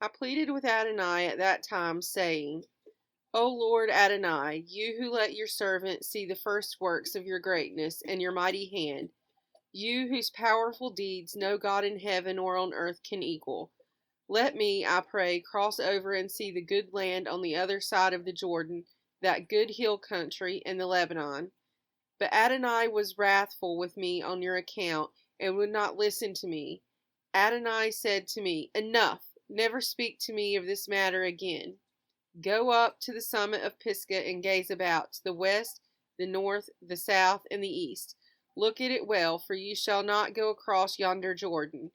I pleaded with Adonai at that time, saying, O Lord Adonai, you who let your servant see the first works of your greatness and your mighty hand, you whose powerful deeds no God in heaven or on earth can equal, let me, I pray, cross over and see the good land on the other side of the Jordan, that good hill country and the Lebanon. But Adonai was wrathful with me on your account, and would not listen to me. Adonai said to me, Enough! Never speak to me of this matter again. Go up to the summit of Pisgah and gaze about, to the west, the north, the south, and the east. Look at it well, for you shall not go across yonder Jordan.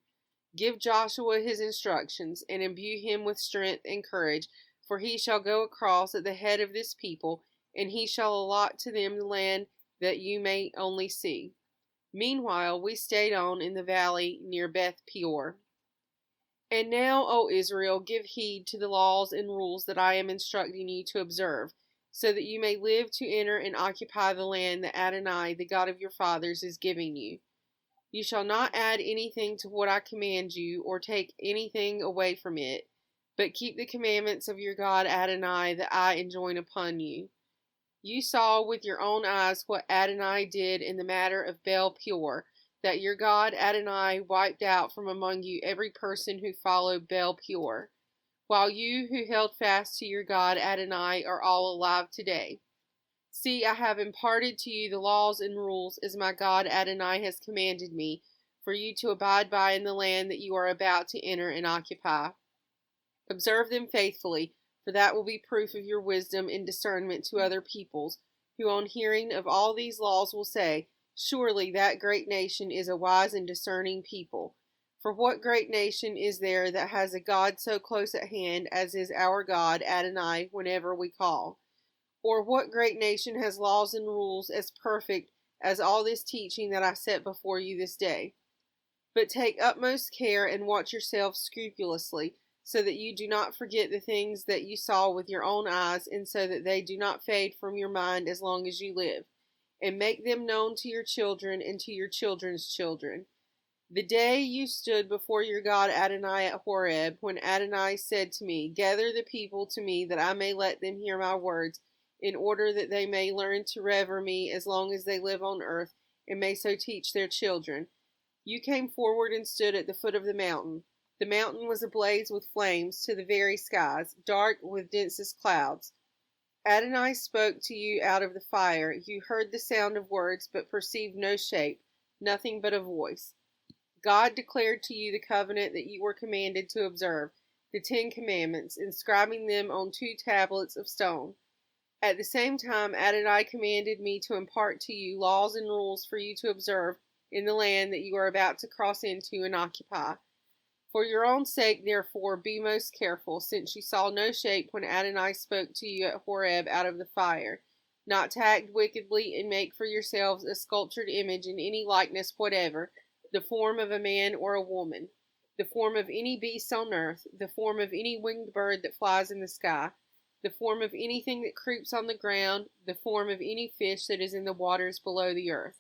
Give Joshua his instructions, and imbue him with strength and courage, for he shall go across at the head of this people, and he shall allot to them the land that you may only see. Meanwhile, we stayed on in the valley near Beth Peor. And now, O Israel, give heed to the laws and rules that I am instructing you to observe, so that you may live to enter and occupy the land that Adonai, the God of your fathers, is giving you. You shall not add anything to what I command you, or take anything away from it, but keep the commandments of your God Adonai that I enjoin upon you. You saw with your own eyes what Adonai did in the matter of Baal Peor, that your God Adonai wiped out from among you every person who followed Baal Peor, while you who held fast to your God Adonai are all alive today. See, I have imparted to you the laws and rules as my God Adonai has commanded me, for you to abide by in the land that you are about to enter and occupy. Observe them faithfully, for that will be proof of your wisdom and discernment to other peoples, who on hearing of all these laws will say, Surely that great nation is a wise and discerning people. For what great nation is there that has a God so close at hand as is our God Adonai whenever we call? Or what great nation has laws and rules as perfect as all this teaching that I set before you this day? But take utmost care and watch yourselves scrupulously, so that you do not forget the things that you saw with your own eyes, and so that they do not fade from your mind as long as you live. And make them known to your children and to your children's children. The day you stood before your God Adonai at Horeb, when Adonai said to me, Gather the people to me, that I may let them hear my words, in order that they may learn to revere me as long as they live on earth, and may so teach their children. You came forward and stood at the foot of the mountain. The mountain was ablaze with flames to the very skies, dark with densest clouds. Adonai spoke to you out of the fire. You heard the sound of words, but perceived no shape, nothing but a voice. God declared to you the covenant that you were commanded to observe, the 10 Commandments, inscribing them on 2 tablets of stone. At the same time, Adonai commanded me to impart to you laws and rules for you to observe in the land that you are about to cross into and occupy. For your own sake, therefore, be most careful, since you saw no shape when Adonai spoke to you at Horeb out of the fire, not to act wickedly and make for yourselves a sculptured image in any likeness whatever, the form of a man or a woman, the form of any beast on earth, the form of any winged bird that flies in the sky, the form of anything that creeps on the ground, the form of any fish that is in the waters below the earth.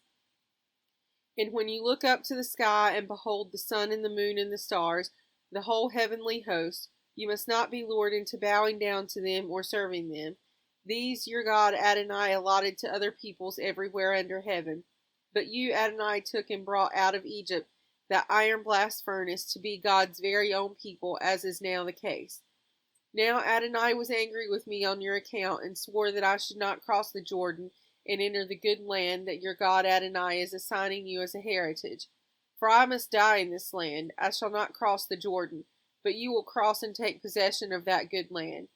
And when you look up to the sky and behold the sun and the moon and the stars, the whole heavenly host, you must not be lured into bowing down to them or serving them. These your God Adonai allotted to other peoples everywhere under heaven. But you, Adonai, took and brought out of Egypt that iron blast furnace to be God's very own people, as is now the case. Now Adonai was angry with me on your account, and swore that I should not cross the Jordan and enter the good land that your God Adonai is assigning you as a heritage. For I must die in this land. I shall not cross the Jordan, but you will cross and take possession of that good land.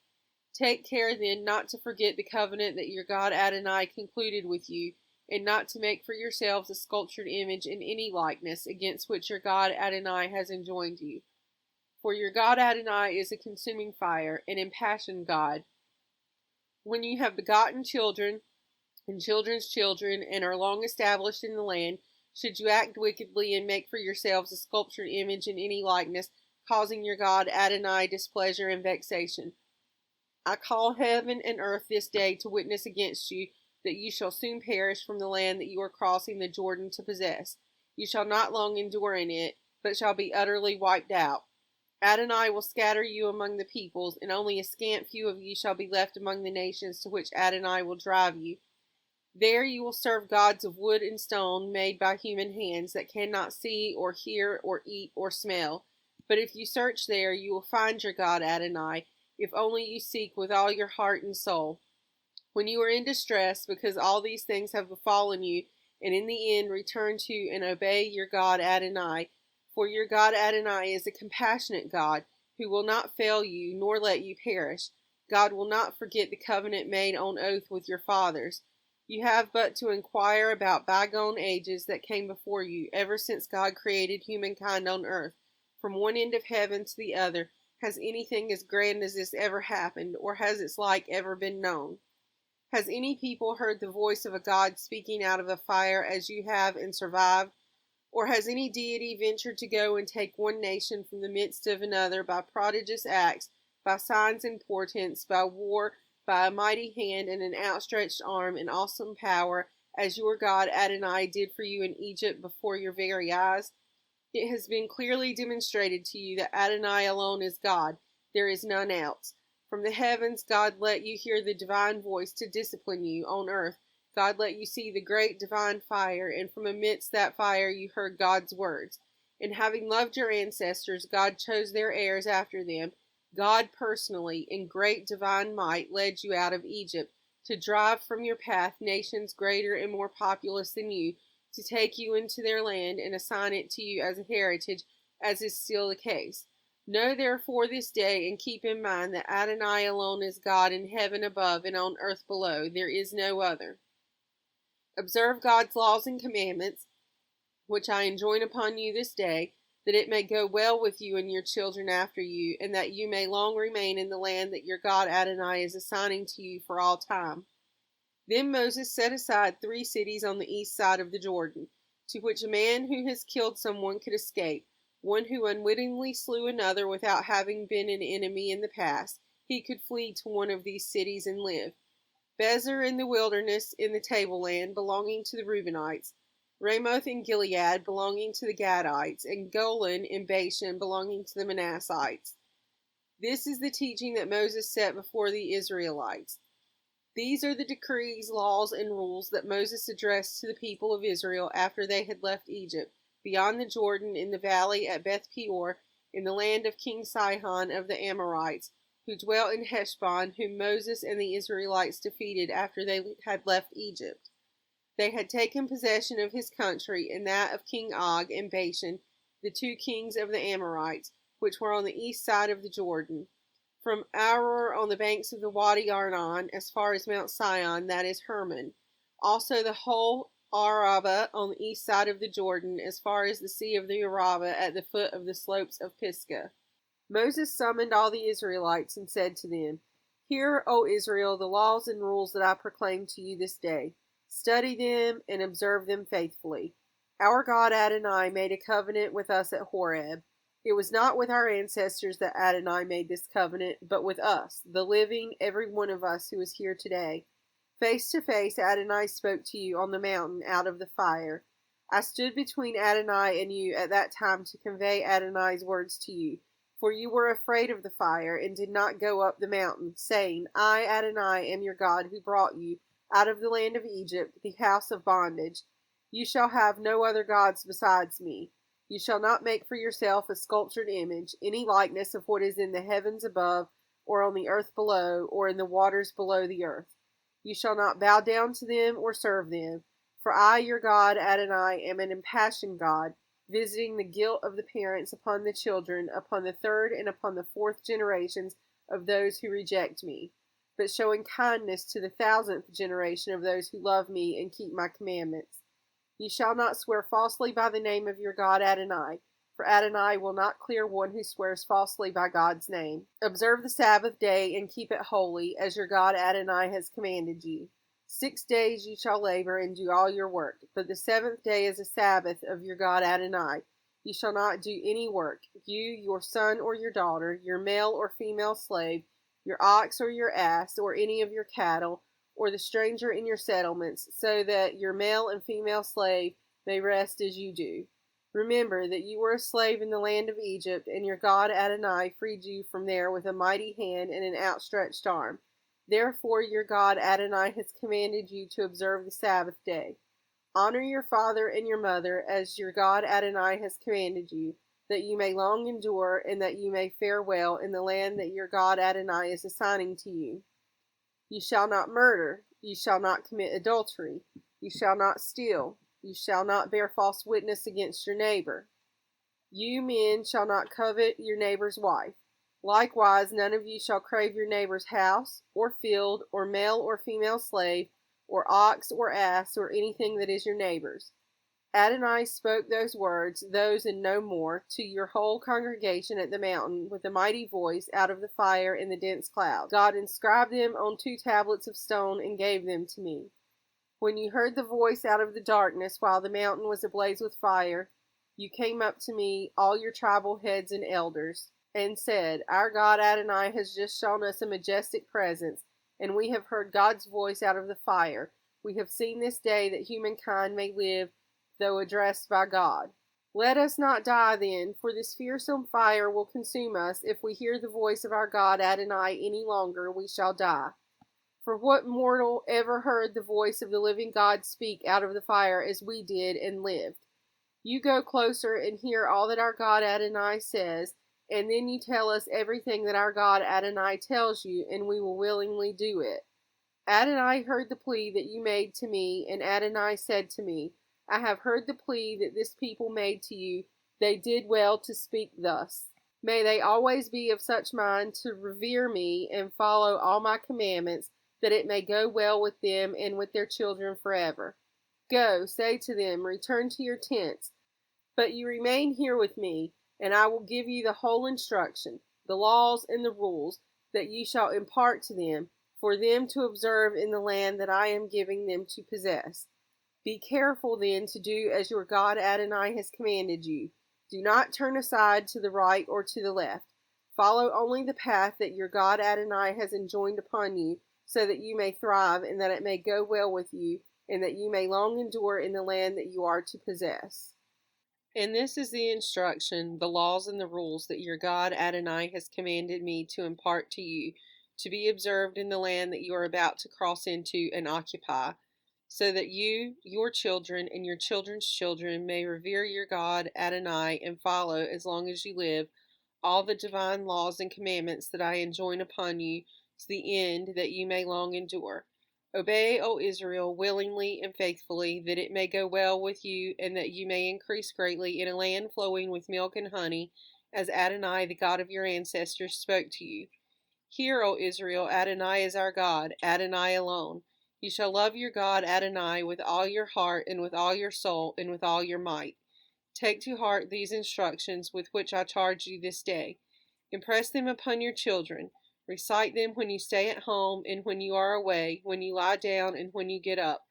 Take care then not to forget the covenant that your God Adonai concluded with you, and not to make for yourselves a sculptured image in any likeness against which your God Adonai has enjoined you. For your God Adonai is a consuming fire, an impassioned God. When you have begotten children and children's children, and are long established in the land, should you act wickedly and make for yourselves a sculptured image in any likeness, causing your God Adonai displeasure and vexation. I call heaven and earth this day to witness against you, that you shall soon perish from the land that you are crossing the Jordan to possess. You shall not long endure in it, but shall be utterly wiped out. Adonai will scatter you among the peoples, and only a scant few of you shall be left among the nations to which Adonai will drive you. There you will serve gods of wood and stone made by human hands that cannot see or hear or eat or smell. But if you search there, you will find your God Adonai, if only you seek with all your heart and soul. When you are in distress, because all these things have befallen you, and in the end return to and obey your God Adonai, for your God Adonai is a compassionate God, who will not fail you, nor let you perish. God will not forget the covenant made on oath with your fathers. You have but to inquire about bygone ages that came before you, ever since God created humankind on earth. From one end of heaven to the other, has anything as grand as this ever happened, or has its like ever been known? Has any people heard the voice of a God speaking out of a fire as you have and survived? Or has any deity ventured to go and take one nation from the midst of another by prodigious acts, by signs and portents, by war, by a mighty hand and an outstretched arm and awesome power, as your God Adonai did for you in Egypt before your very eyes? It has been clearly demonstrated to you that Adonai alone is God. There is none else. From the heavens, God let you hear the divine voice to discipline you. On earth, God let you see the great divine fire, and from amidst that fire you heard God's words. And having loved your ancestors, God chose their heirs after them. God personally, in great divine might, led you out of Egypt, to drive from your path nations greater and more populous than you, to take you into their land and assign it to you as a heritage, as is still the case. Know therefore this day, and keep in mind, that Adonai alone is God in heaven above and on earth below. There is no other. Observe God's laws and commandments, which I enjoin upon you this day, that it may go well with you and your children after you, and that you may long remain in the land that your God Adonai is assigning to you for all time. Then Moses set aside 3 cities on the east side of the Jordan, to which a man who has killed someone could escape. One who unwittingly slew another without having been an enemy in the past, he could flee to one of these cities and live. Bezer in the wilderness in the tableland, belonging to the Reubenites, Ramoth in Gilead, belonging to the Gadites, and Golan in Bashan, belonging to the Manassites. This is the teaching that Moses set before the Israelites. These are the decrees, laws, and rules that Moses addressed to the people of Israel after they had left Egypt, beyond the Jordan, in the valley at Beth Peor, in the land of King Sihon of the Amorites, who dwelt in Heshbon, whom Moses and the Israelites defeated after they had left Egypt. They had taken possession of his country and that of King Og and Bashan, the 2 kings of the Amorites, which were on the east side of the Jordan. From Aroer on the banks of the Wadi Arnon, as far as Mount Sion, that is Hermon. Also the whole Arabah on the east side of the Jordan, as far as the sea of the Arabah at the foot of the slopes of Pisgah. Moses summoned all the Israelites and said to them, Hear, O Israel, the laws and rules that I proclaim to you this day. Study them and observe them faithfully. Our God Adonai made a covenant with us at Horeb. It was not with our ancestors that Adonai made this covenant, but with us, the living, every one of us who is here today. Face to face, Adonai spoke to you on the mountain out of the fire. I stood between Adonai and you at that time to convey Adonai's words to you, for you were afraid of the fire and did not go up the mountain, saying, I, Adonai, am your God who brought you out of the land of Egypt, the house of bondage. You shall have no other gods besides me. You shall not make for yourself a sculptured image, any likeness of what is in the heavens above, or on the earth below, or in the waters below the earth. You shall not bow down to them or serve them. For I, your God, Adonai, am an impassioned God, visiting the guilt of the parents upon the children, upon the 3rd and upon the 4th generations of those who reject me, but showing kindness to the 1000th generation of those who love me and keep my commandments. You shall not swear falsely by the name of your God Adonai, for Adonai will not clear one who swears falsely by God's name. Observe the Sabbath day and keep it holy, as your God Adonai has commanded you. 6 days you shall labor and do all your work, but the 7th day is a Sabbath of your God Adonai. You shall not do any work, you, your son or your daughter, your male or female slave, your ox or your ass, or any of your cattle, or the stranger in your settlements, so that your male and female slave may rest as you do. Remember that you were a slave in the land of Egypt, and your God Adonai freed you from there with a mighty hand and an outstretched arm. Therefore your God Adonai has commanded you to observe the Sabbath day. Honor your father and your mother, as your God Adonai has commanded you, that you may long endure, and that you may fare well in the land that your God Adonai is assigning to you. You shall not murder. You shall not commit adultery. You shall not steal. You shall not bear false witness against your neighbor. You men shall not covet your neighbor's wife. Likewise, none of you shall crave your neighbor's house, or field, or male or female slave, or ox or ass, or anything that is your neighbor's. Adonai spoke those words, those and no more, to your whole congregation at the mountain with a mighty voice out of the fire and the dense cloud. God inscribed them on 2 tablets of stone and gave them to me. When you heard the voice out of the darkness while the mountain was ablaze with fire, you came up to me, all your tribal heads and elders, and said, Our God Adonai has just shown us a majestic presence, and we have heard God's voice out of the fire. We have seen this day that humankind may live, though addressed by God. Let us not die then, for this fearsome fire will consume us. If we hear the voice of our God Adonai any longer, we shall die. For what mortal ever heard the voice of the living God speak out of the fire as we did and lived? You go closer and hear all that our God Adonai says, and then you tell us everything that our God Adonai tells you, and we will willingly do it. Adonai heard the plea that you made to me, and Adonai said to me, I have heard the plea that this people made to you. They did well to speak thus. May they always be of such mind to revere me and follow all my commandments, that it may go well with them and with their children forever. Go, say to them, return to your tents. But you remain here with me, and I will give you the whole instruction, the laws and the rules, that you shall impart to them, for them to observe in the land that I am giving them to possess. Be careful then to do as your God Adonai has commanded you. Do not turn aside to the right or to the left. Follow only the path that your God Adonai has enjoined upon you, so that you may thrive, and that it may go well with you, and that you may long endure in the land that you are to possess. And this is the instruction, the laws and the rules that your God Adonai has commanded me to impart to you, to be observed in the land that you are about to cross into and occupy, so that you, your children, and your children's children may revere your God Adonai and follow, as long as you live, all the divine laws and commandments that I enjoin upon you, to the end that you may long endure. Obey, O Israel, willingly and faithfully, that it may go well with you, and that you may increase greatly in a land flowing with milk and honey, as Adonai, the God of your ancestors, spoke to you. Hear, O Israel, Adonai is our God, Adonai alone. You shall love your God Adonai with all your heart, and with all your soul, and with all your might. Take to heart these instructions with which I charge you this day. Impress them upon your children. Recite them when you stay at home and when you are away, when you lie down and when you get up.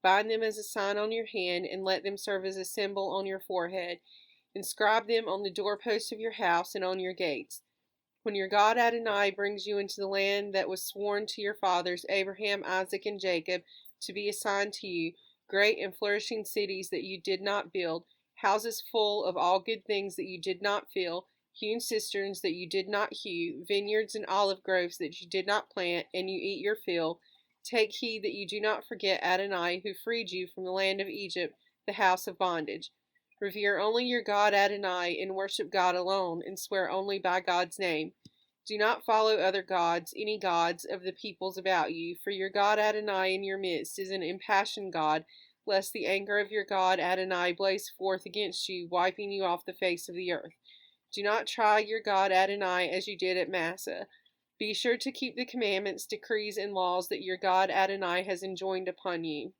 Bind them as a sign on your hand, and let them serve as a symbol on your forehead. Inscribe them on the doorposts of your house and on your gates. When your God Adonai brings you into the land that was sworn to your fathers, Abraham, Isaac, and Jacob, to be assigned to you, great and flourishing cities that you did not build, houses full of all good things that you did not fill, hewn cisterns that you did not hew, vineyards and olive groves that you did not plant, and you eat your fill. Take heed that you do not forget Adonai, who freed you from the land of Egypt, the house of bondage. Revere only your God Adonai, and worship God alone, and swear only by God's name. Do not follow other gods, any gods of the peoples about you, for your God Adonai in your midst is an impassioned God, lest the anger of your God Adonai blaze forth against you, wiping you off the face of the earth. Do not try your God Adonai as you did at Massah. Be sure to keep the commandments, decrees, and laws that your God Adonai has enjoined upon you.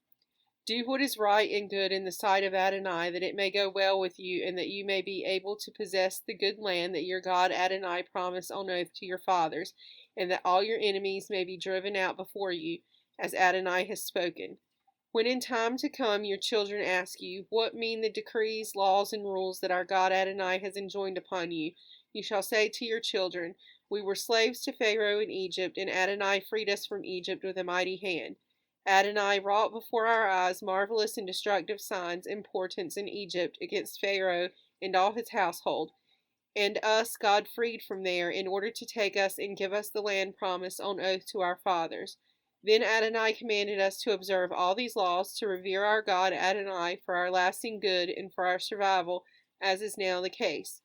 Do what is right and good in the sight of Adonai, that it may go well with you, and that you may be able to possess the good land that your God Adonai promised on oath to your fathers, and that all your enemies may be driven out before you, as Adonai has spoken. When in time to come your children ask you, What mean the decrees, laws, and rules that our God Adonai has enjoined upon you? You shall say to your children, We were slaves to Pharaoh in Egypt, and Adonai freed us from Egypt with a mighty hand. Adonai wrought before our eyes marvelous and destructive signs and portents in Egypt against Pharaoh and all his household. And us God freed from there, in order to take us and give us the land promised on oath to our fathers. Then Adonai commanded us to observe all these laws, to revere our God Adonai for our lasting good and for our survival, as is now the case.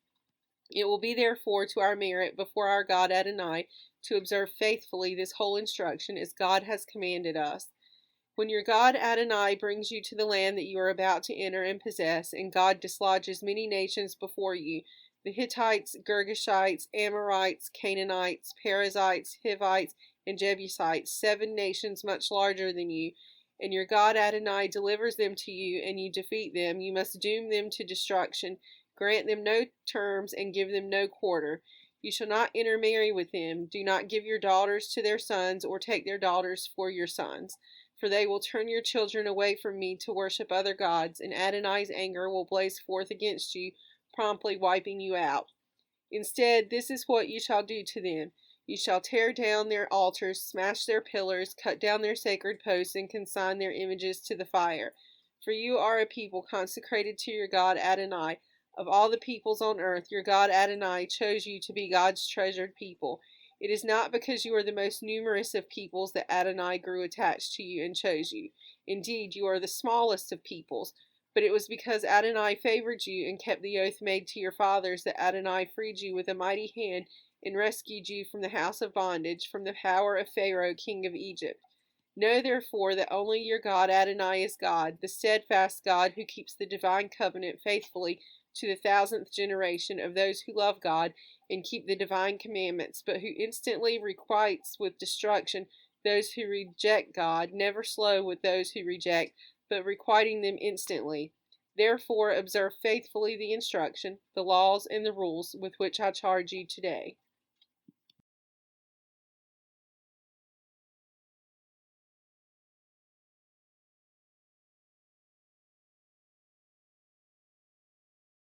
It will be therefore to our merit before our God Adonai to observe faithfully this whole instruction, as God has commanded us. When your God Adonai brings you to the land that you are about to enter and possess, and God dislodges many nations before you, the Hittites, Girgashites, Amorites, Canaanites, Perizzites, Hivites, and Jebusites, 7 nations much larger than you, and your God Adonai delivers them to you, and you defeat them, you must doom them to destruction, grant them no terms, and give them no quarter. You shall not intermarry with them. Do not give your daughters to their sons, or take their daughters for your sons. For they will turn your children away from me to worship other gods, and Adonai's anger will blaze forth against you, promptly wiping you out. Instead, this is what you shall do to them. You shall tear down their altars, smash their pillars, cut down their sacred posts, and consign their images to the fire. For you are a people consecrated to your God Adonai. Of all the peoples on earth, your God Adonai chose you to be God's treasured people. It is not because you are the most numerous of peoples that Adonai grew attached to you and chose you. Indeed, you are the smallest of peoples. But it was because Adonai favored you and kept the oath made to your fathers that Adonai freed you with a mighty hand and rescued you from the house of bondage, from the power of Pharaoh, king of Egypt. Know therefore that only your God Adonai is God, the steadfast God who keeps the divine covenant faithfully to the 1000th generation of those who love God and keep the divine commandments, but who instantly requites with destruction those who reject God, never slow with those who reject, but requiting them instantly. Therefore observe faithfully the instruction, the laws, and the rules with which I charge you today.